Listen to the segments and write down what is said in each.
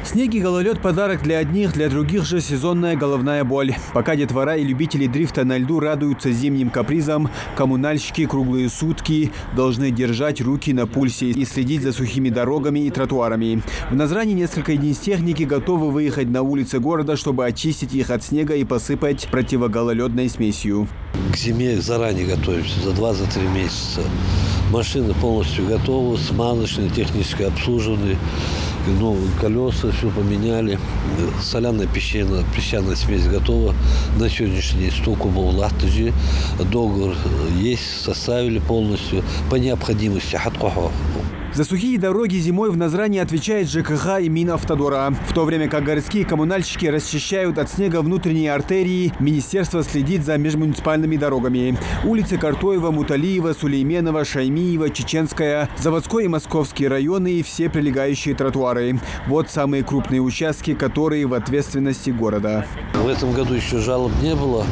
Снег и гололед – подарок для одних, для других же сезонная головная боль. Пока детвора и любители дрифта на льду радуются зимним капризам, коммунальщики круглые сутки должны держать руки на пульсе и следить за сухими дорогами и тротуарами. В Назране несколько единиц техники готовы выехать на улицы города, чтобы очистить их от снега и посыпать противогололедной смесью. К зиме заранее готовимся, за 2-3 месяца. Машины полностью готовы, смазочные, технически обслужены. Новые колеса, все поменяли. Соляная песчаная смесь готова. На сегодняшний день 100 кубов лахтажи. Договор есть, составили полностью. По необходимости. За сухие дороги зимой в Назране отвечает ЖКХ и Минавтодора. В то время как городские коммунальщики расчищают от снега внутренние артерии, министерство следит за межмуниципальными дорогами. Улицы Картоева, Муталиева, Сулейменова, Шаймиева, Чеченская, Заводской и Московский районы и все прилегающие тротуары. Вот самые крупные участки, которые в ответственности города. В этом году еще жалоб не было.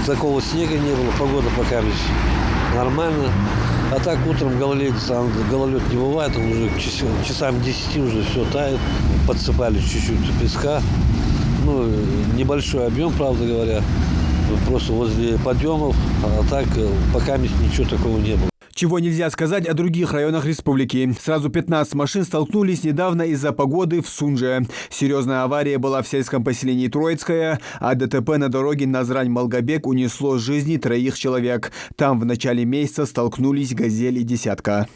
Такого снега не было, погода пока нормально. А так утром гололед не бывает, он уже часам 10 уже все тает. Подсыпали чуть-чуть песка. Небольшой объем, правда говоря, просто возле подъемов. А так пока ничего такого не было. Чего нельзя сказать о других районах республики. Сразу 15 машин столкнулись недавно из-за погоды в Сунже. Серьезная авария была в сельском поселении Троицкое, а ДТП на дороге Назрань-Малгобек унесло жизни 3 человек. Там в начале месяца столкнулись «Газель» и «Десятка».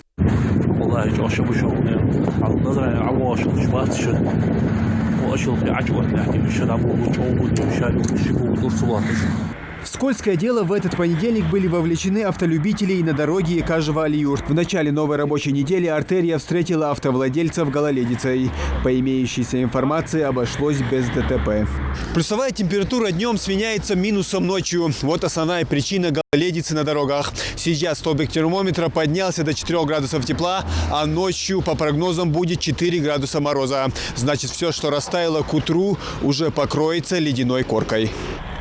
В скользкое дело в этот понедельник были вовлечены автолюбители и на дороге Кажева-Алиюрт. В начале новой рабочей недели артерия встретила автовладельцев гололедицей. По имеющейся информации обошлось без ДТП. Плюсовая температура днем сменяется минусом ночью. Вот основная причина гололедицы на дорогах. Сейчас столбик термометра поднялся до 4 градусов тепла, а ночью, по прогнозам, будет 4 градуса мороза. Значит, все, что растаяло к утру, уже покроется ледяной коркой.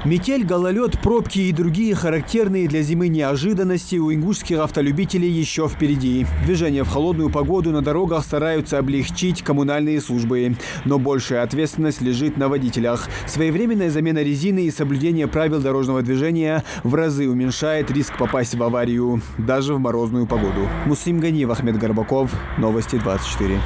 Метель, гололед, пробки и другие характерные для зимы неожиданности у ингушских автолюбителей еще впереди. Движение в холодную погоду на дорогах стараются облегчить коммунальные службы. Но большая ответственность лежит на водителях. Своевременная замена резины и соблюдение правил дорожного движения в разы уменьшает риск попасть в аварию, даже в морозную погоду. Муслим Ганиев, Ахмед Горбаков, Новости 24.